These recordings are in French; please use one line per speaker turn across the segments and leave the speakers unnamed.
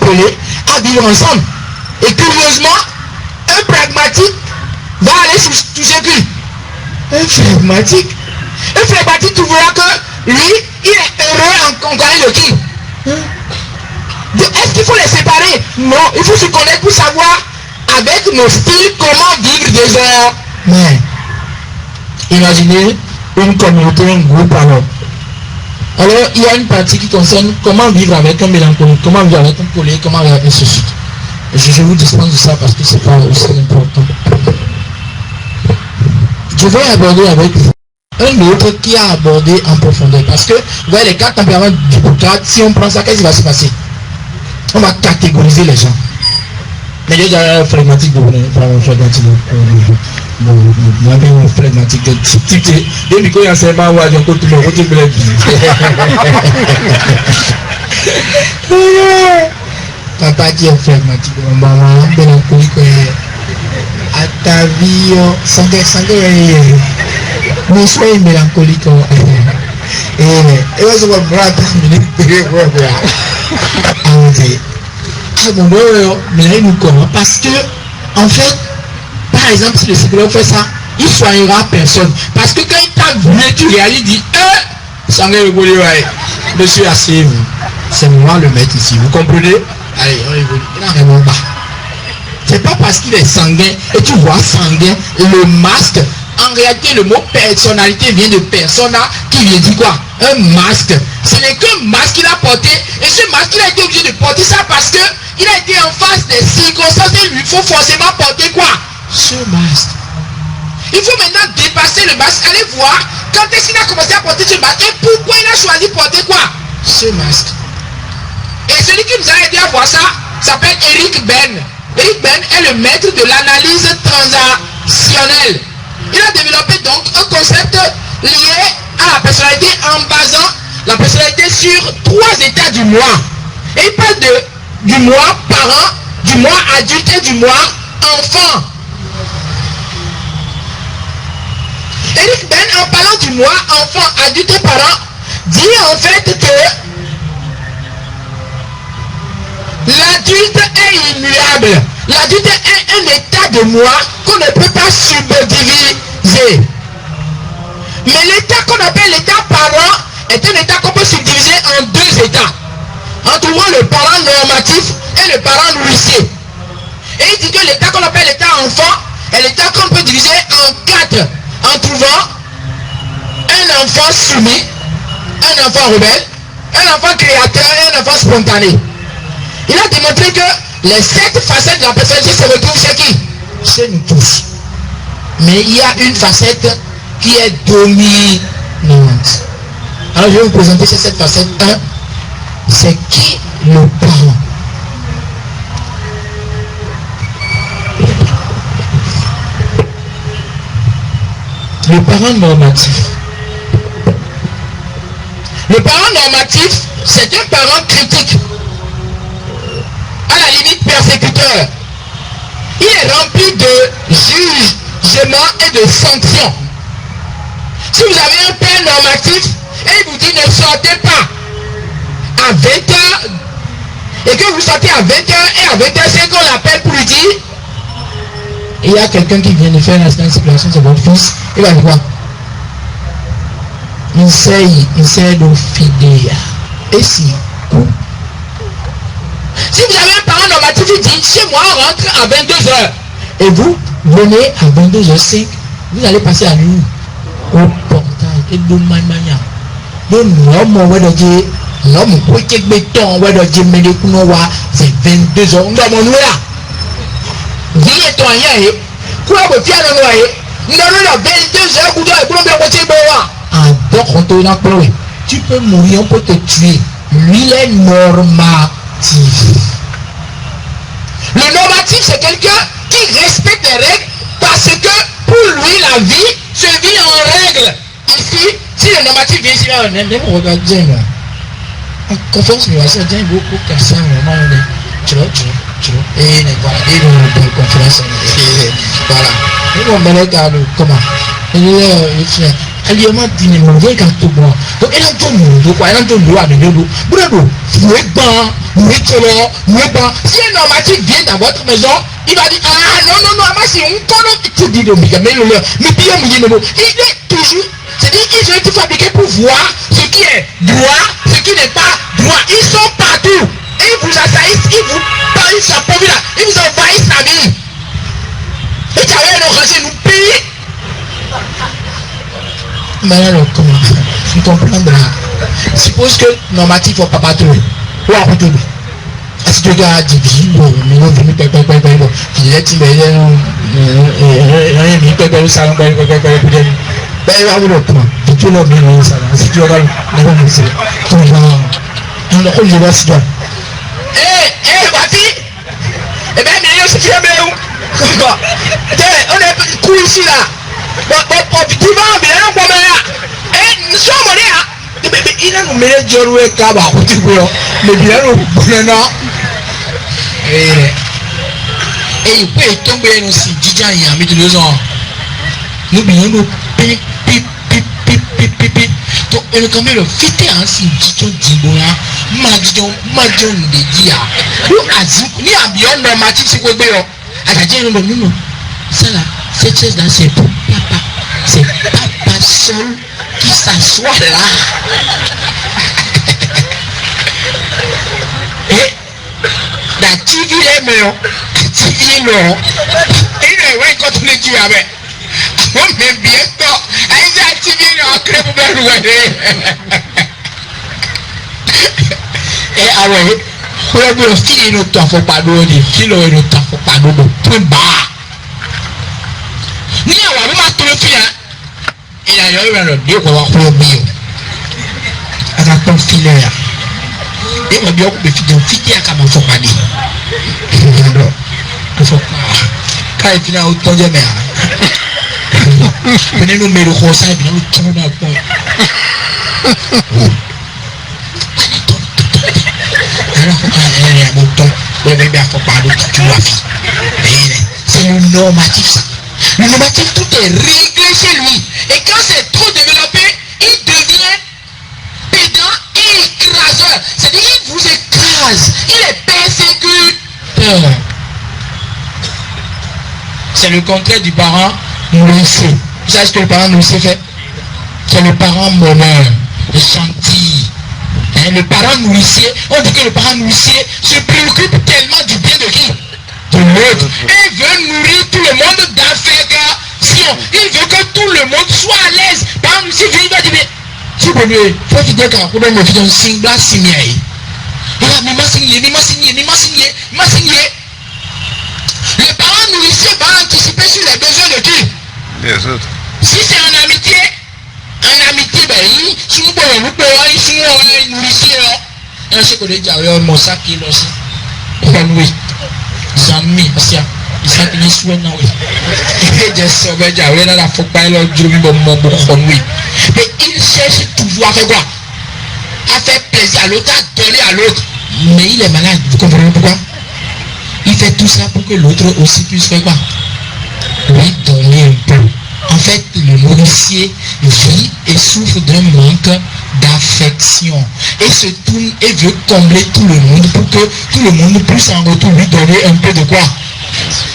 appelés à vivre ensemble. Et curieusement, un pragmatique va aller toucher qui? Un flegmatique. Un flegmatique trouvera que lui, il est heureux en compagnie de qui? Est-ce qu'il faut les séparer? Non, il faut se connaître pour savoir avec nos styles comment vivre désormais. Imaginez une communauté, un groupe alors. Alors, il y a une partie qui concerne comment vivre avec un mélancolique, comment vivre avec un colère, comment vivre avec ceci. Je vous dispense de ça parce que c'est pas aussi important. Je vais aborder avec vous un autre qui a abordé en profondeur. Parce que, vous voyez, les 4 tempéraments du boucade, si on prend ça, qu'est-ce qui va se passer? On va catégoriser les gens. Mais il y a un flegmatique de flegmatique de depuis qu'il y a un serment ou un côté de l'autre côté papa dit un flegmatique maman mélancolique à ta vie sangue mais sois mélancolique et on se voit bravo parce que en fait, par exemple, si le psychologue fait ça, il soignera personne. Parce que quand il t'a vu, tu réalises, il dit monsieur, asseyez-vous. C'est moi le maître ici. Vous comprenez? Allez, on évolue. Il n'a vraiment pas. C'est pas parce qu'il est sanguin et tu vois sanguin, le masque. En réalité, le mot personnalité vient de persona qui vient dire quoi? Un masque. Ce n'est qu'un masque qu'il a porté. Et ce masque, il a été obligé de porter ça parce que il a été en face des circonstances et il lui faut forcément porter quoi? Ce masque. Il faut maintenant dépasser le masque. Allez voir quand est-ce qu'il a commencé à porter ce masque et pourquoi il a choisi de porter quoi? Ce masque. Et celui qui nous a aidé à voir ça s'appelle Eric Ben. Eric Ben est le maître de l'analyse transactionnelle. Il a développé donc un concept lié à la personnalité en basant la personnalité sur 3 états du moi. Et il parle du moi parent, du moi adulte et du moi enfant. Eric Ben, en parlant du moi enfant, adulte et parent, dit en fait que l'adulte est immuable. L'adulte est un état de moi qu'on ne peut pas subdiviser. Mais l'état qu'on appelle l'état parent est un état qu'on peut subdiviser en 2 états. En trouvant le parent normatif et le parent nourricier. Et il dit que l'état qu'on appelle l'état enfant est l'état qu'on peut diviser en 4. En trouvant un enfant soumis, un enfant rebelle, un enfant créateur et un enfant spontané. Il a démontré que les 7 facettes de la personnalité se retrouvent chez qui? Chez nous tous. Mais il y a une facette qui est dominante. Alors je vais vous présenter ces 7 facettes. 1. C'est qui le parent? Le parent normatif. Le parent normatif, c'est un parent critique. À la limite persécuteur. Il est rempli de jugements et de sanctions. Si vous avez un père normatif et il vous dit ne sortez pas à 20h et que vous sortez à 20h et à 20h c'est qu'on l'appelle pour lui dire il y a quelqu'un qui vient de faire une circulation, c'est votre fils, il va dire quoi? Il sait de fidèle. Et si vous avez un parent normatif, il dit chez moi on rentre à 22h et vous venez à 22h05, vous allez passer à nous au portail et de manière de l'homme qui est béton, c'est 22h, on va m'en là. Viens toi hier, quoi vous fier de noyer? Non, 22h, vous doit bien côté bois. Ah, donc on te l'a pleuré. Tu peux mourir, on peut te tuer. Lui, il est normatif. Le normatif, c'est quelqu'un qui respecte les règles parce que pour lui, la vie se vit en règle. Ici, si le normatif vient ici, on aime bien regarder. En conférence, il va se dire beaucoup comme ça, vraiment, tu vois. Et voilà, et nous conférence. Voilà. Et on me regarde comment. aliement dîner mon bien quand tout bon donc elle a tout monde quoi elle a tout monde à de nous bravo vous êtes bon vous êtes là vous êtes bon si un normatif vient dans votre maison il va dire ah non non non moi c'est un colon qui dit de mais bien il est toujours c'est-à-dire qu'ils ont été fabriqués pour voir ce qui est droit ce qui n'est pas droit ils sont partout et ils vous assaillissent ils vous parlent sa pauvre là ils vous envahissent la vie et tu avais l'occasion de nous payer. Mais alors, comment tu comprendras? Suppose que normatif au papa tout. Ou à côté. Si tu regardes Divi, bon, mais on vient bon. Il est il salon, ben, il va vous le prendre. Tu l'as bien, ça va. Si tu regardes, tout le monde. On le rôle, je vois si toi. Bati! Eh bien, mais si tu es bien où? On est cool ici là. Tu vas bien, on va bien. Nous sommes là. Il a nous mis le jour où il y a mais bien, nous non. Et il peut tomber aussi. Didier, il y a mis de deux ans. Nous bien, nous pip. Donc, on a quand même le fêter ainsi. Didier, Dibola, Madion, de Dia. Nous, ni à bien normatif, c'est quoi, bien. Non. Ça là, cette chose là, c'est pour papa. C'est papa seul qui s'assoit là. Et la TV est meilleure. La TV est meilleure. Et il est quand on est dit avec. On met bien temps. Et la TV est en crème pour me louer. Et alors, pour le fil, il ne t'en faut pas d'eau. Il ne t'en faut pas d'eau. Point bas. Ni à la maman tout le fil. Et là, il y a le Dieu qu'on va faire le bio. Avec ton filet. Et on va bien couper le filet à comment faut pas dire. Il faut pas. Quand il finit à autant de mer. Venez nous mettre le conseil et nous tourner dans le point. Alors, il y a un bouton. Le bébé a fait pas de tout la vie. C'est le normatif ça. Le normatif, tout est réglé chez lui. Et quand c'est trop développé, il devient pédant et écraseur. C'est-à-dire qu'il vous écrase. Il est persécuteur. C'est le contraire du parent nourricier. Vous savez ce que le parent nourricier fait? C'est le parent meneur, le gentil. Le parent nourricier, on dit que le parent nourricier se préoccupe tellement du bien de qui? De l'autre. Il veut nourrir tout le monde d'affection. Il veut que tout le monde soit à l'aise. Par exemple, si il va dire, si vous voulez, il faut dire qu'on doit me faire un signe blanc signé. Il m'a signé. Le parent nourricier va anticiper sur les besoins de qui? Les autres. Si c'est en amitié, ben, si vous pouvez vous payer, si vous nourricier, je sais que déjà, mon sac est là aussi. Oui. Zami, c'est il s'appelle Souena, oui. Et je sais que j'avais là la faut pas le dire oui. Mais il cherche toujours à faire quoi? À faire plaisir à l'autre, à donner à l'autre. Mais il est malade, vous comprenez pourquoi? Il fait tout ça pour que l'autre aussi puisse faire quoi? Lui donner un peu. En fait, le nourricier vit et souffre d'un manque d'affection. Et se tourne et veut combler tout le monde pour que tout le monde puisse en retour lui donner un peu de quoi?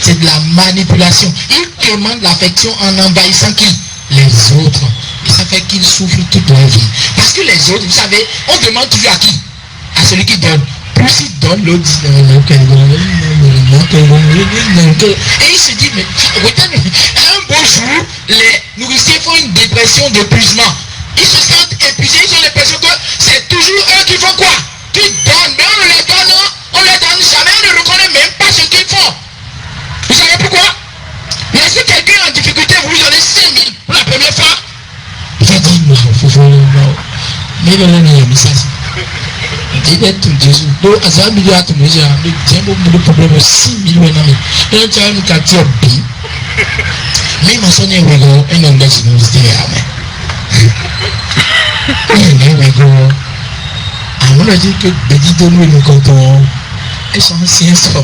C'est de la manipulation. Il demande l'affection en envahissant qui? Les autres. Et ça fait qu'il souffre toute la vie. Parce que les autres, vous savez, on demande toujours à qui? À celui qui donne. Plus il donne, l'autre dit et il se dit, mais un beau jour, les nourriciers font une dépression d'épuisement. Ils se sentent épuisés, ils ont l'impression que c'est toujours eux qui font quoi? Qui donnent, mais on les donne jamais, on ne reconnaît même pas ce qu'ils font. Vous savez pourquoi? Mais si quelqu'un est en difficulté, vous lui donnez 5 000 pour la première fois. J'ai dit, non, mais il ça. Il est tout Jésus. Donc, à ça, il y a tout le monde. Il y a beaucoup de problèmes. 6 000 euros. Et là, tu as une quartier B. Mais il m'a sonné un peu. Et non, mais je nous dis, on a dit que Bédi de nous, nous comptons. Ils sont anciens, ça.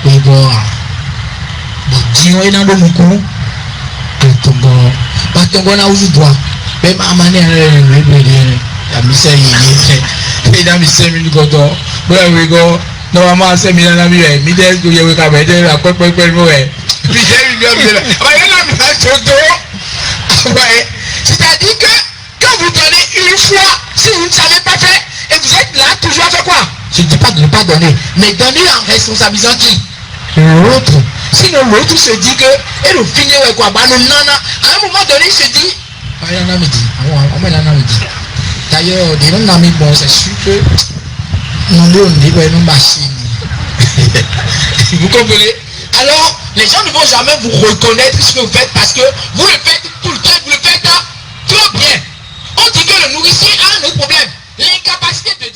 Oui, bon. Bon, dis-moi, il y a un peu de moukou. Pas ton bon, là où je dois. Mais ma manière, la mission est et dans mes 5 minutes, we go. Normalement, 5 minutes, la vie, mais dès que vous avez la quoi, c'est-à-dire que quand vous donnez une fois, si vous ne savez pas faire, et vous êtes là toujours à faire quoi? Je ne dis pas de ne pas donner, mais donner en responsabilisant qui? L'autre. Sinon l'autre se dit que, et le finir avec quoi? Bah non, non, à un moment donné, il se dit, il y en a me dit, on met la me dit. D'ailleurs, des noms d'amis, bon, c'est sûr que nous nous machines. Vous comprenez? Alors, les gens ne vont jamais vous reconnaître ce que vous faites parce que vous le faites tout le temps, vous le faites trop bien. On dit que le nourricier a un autre problème, l'incapacité de